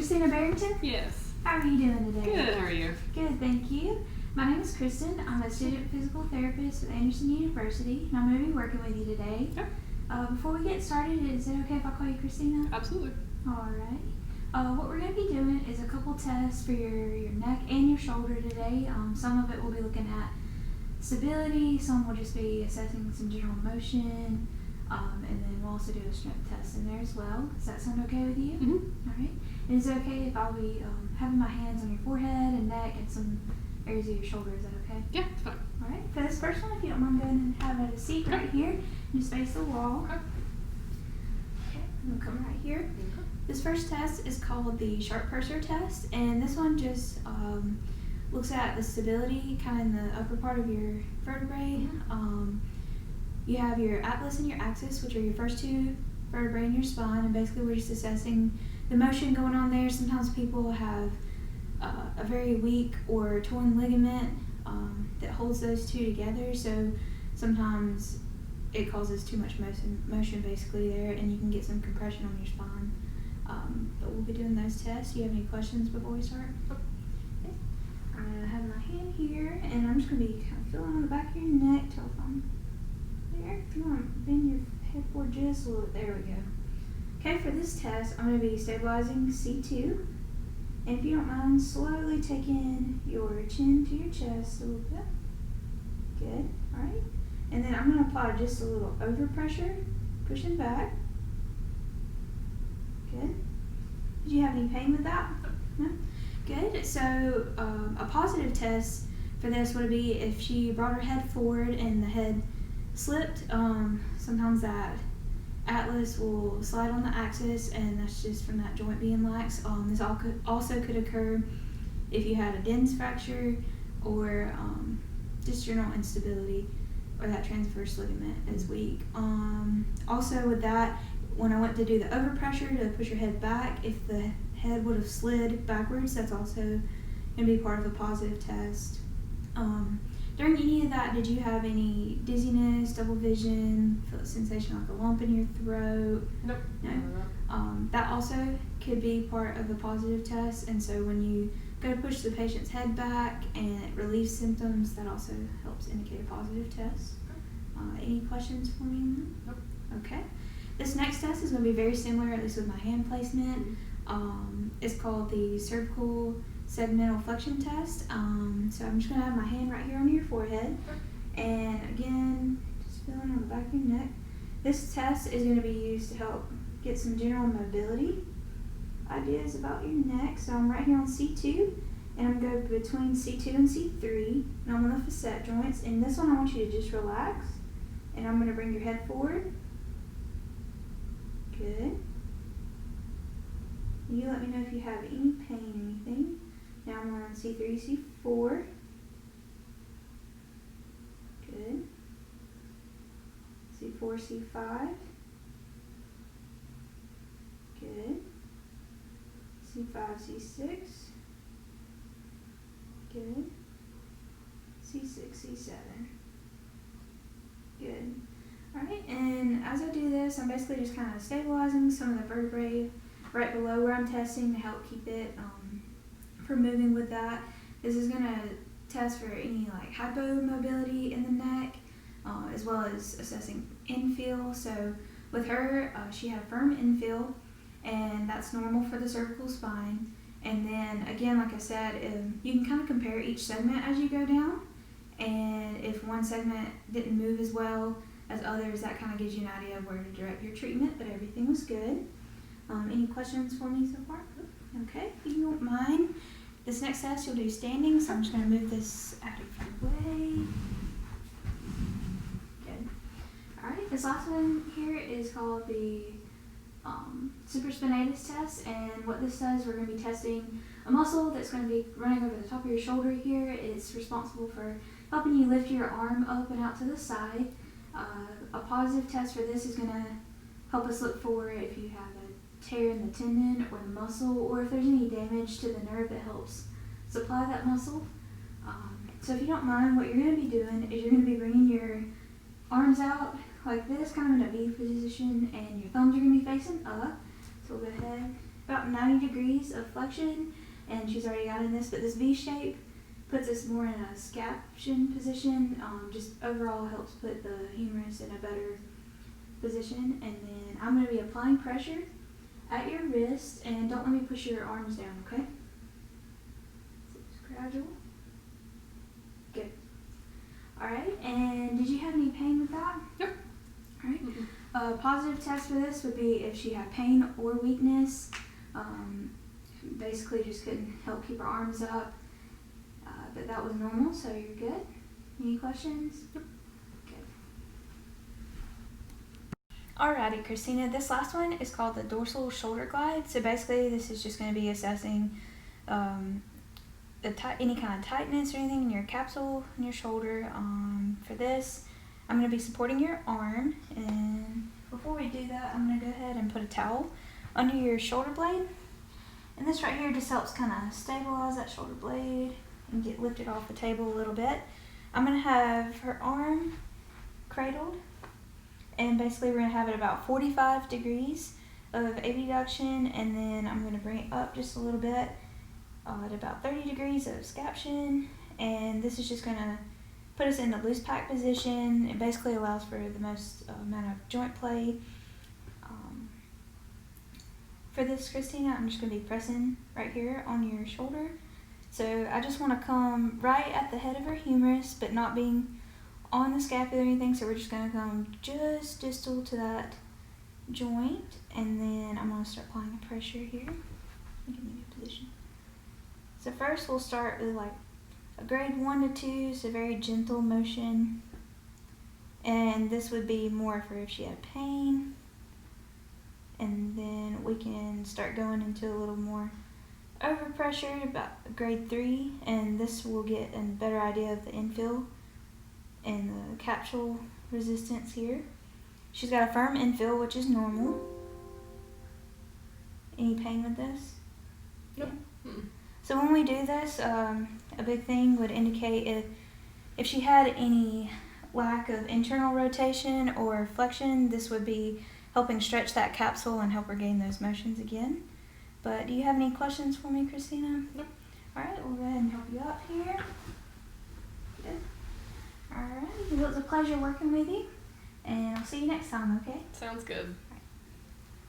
Christina Barrington? Yes. How are you doing today? Good, how are you? Good, thank you. My name is Kristen. I'm a student physical therapist at Anderson University, and I'm going to be working with you today. Yep. Before we get started, is it okay if I call you Christina? Absolutely. Alright. What we're going to be doing is a couple tests for your neck and your shoulder today. Some of it we'll be looking at stability, some will just be assessing some general motion, and then we'll also do a strength test in there as well. Does that sound okay with you? Mm-hmm. Alright. And is it okay if I'll be having my hands on your forehead and neck and some areas of your shoulder? Is that okay? Yeah, it's fine. Alright. For this first one, if you don't mind going and having a seat right here and just face the wall. Okay. Okay. We'll come right here. This first test is called the sharp pursor test, and this one just looks at the stability kind of in the upper part of your vertebrae. You have your atlas and your axis, which are your first two vertebrae in your spine, and basically we're just assessing the motion going on there. Sometimes people have a very weak or torn ligament that holds those two together, so sometimes it causes too much motion basically there, and you can get some compression on your spine. But we'll be doing those tests. Do you have any questions before we start? Okay. I'm going to have my hand here, and I'm just going to be kind of feeling on the back of your neck till I'm there. If you want to bend your head forward just a little bit. There we go. Okay, for this test, I'm going to be stabilizing C2. And if you don't mind, slowly taking your chin to your chest a little bit. Good. Alright. And then I'm going to apply just a little overpressure, pushing back. Good. Did you have any pain with that? No? Good. So a positive test for this would be if she brought her head forward and the head slipped. Sometimes that atlas will slide on the axis, and that's just from that joint being lax. This also could occur if you had a Dens fracture or just general instability, or that transverse ligament is weak. Also with that, when I went to do the overpressure to push your head back, if the head would have slid backwards, that's also going to be part of a positive test. During any of that, did you have any dizziness, double vision, feel a sensation like a lump in your throat? Nope. No? That also could be part of a positive test, and so when you go to push the patient's head back and it relieves symptoms, that also helps indicate a positive test. Any questions for me? Nope. Okay. This next test is going to be very similar, at least with my hand placement. It's called the cervical segmental flexion test. So I'm just going to have my hand right here on your forehead, and again, just feeling on the back of your neck. This test is going to be used to help get some general mobility ideas about your neck. So I'm right here on C2, and I'm going to go between C2 and C3, and I'm on the facet joints. And this one I want you to just relax, and I'm going to bring your head forward. Good. You let me know if you have any pain, anything. Now I'm on C3, C4. Good. C4, C5. Good. C5, C6. Good. C6, C7. Good. Alright, and as I do this, I'm basically just kind of stabilizing some of the vertebrae right below where I'm testing to help keep it from moving with that. This is going to test for any like hypomobility in the neck, as well as assessing infill. So with her, she had a firm infill, and that's normal for the cervical spine. And then again, like I said, you can kind of compare each segment as you go down, and if one segment didn't move as well as others, that kind of gives you an idea of where to direct your treatment, but everything was good. Any questions for me so far? Okay, if you don't mind, this next test you'll do standing, so I'm just going to move this out of your way. Good. Alright, this last one here is called the supraspinatus test, and what this does, we're going to be testing a muscle that's going to be running over the top of your shoulder here. It's responsible for helping you lift your arm up and out to the side. A positive test for this is going to help us look for if you have a tear in the tendon or the muscle, or if there's any damage to the nerve that helps supply that muscle. So if you don't mind, what you're going to be doing is you're going to be bringing your arms out like this, kind of in a V position, and your thumbs are going to be facing up. So we'll go ahead about 90 degrees of flexion, and she's already got in this, but this V shape puts us more in a scaption position, just overall helps put the humerus in a better position. And then I'm going to be applying pressure at your wrist, and don't let me push your arms down, okay? So just gradual. Good. Alright, and did you have any pain with that? Yep. Alright. A positive test for this would be if she had pain or weakness. Basically just couldn't help keep her arms up. But that was normal, so you're good. Any questions? Yep. Good. Alrighty, Christina, this last one is called the dorsal shoulder glide. So basically this is just going to be assessing any kind of tightness or anything in your capsule in your shoulder. For this, I'm going to be supporting your arm, and before we do that, I'm going to go ahead and put a towel under your shoulder blade. And this right here just helps kind of stabilize that shoulder blade and get lifted off the table a little bit. I'm going to have her arm cradled, and basically we're going to have it about 45 degrees of abduction, and then I'm going to bring it up just a little bit at about 30 degrees of scaption, and this is just going to put us in the loose pack position. It basically allows for the most amount of joint play. For this, Christina, I'm just going to be pressing right here on your shoulder. So I just want to come right at the head of her humerus, but not being on the scapula or anything. So we're just going to come just distal to that joint, and then I'm going to start applying pressure here. You can leave your position. So first we'll start with like a grade 1 to 2, so very gentle motion. And this would be more for if she had pain. And then we can start going into a little more overpressure, about grade 3, and this will get a better idea of the infill and the capsule resistance here. She's got a firm infill, which is normal. Any pain with this? Nope. Yeah. So when we do this, a big thing would indicate if she had any lack of internal rotation or flexion, this would be helping stretch that capsule and help her gain those motions again. But do you have any questions for me, Christina? Nope. Alright, we'll go ahead and help you up here. Good. Alright, well, it was a pleasure working with you, and I'll see you next time, okay? Sounds good.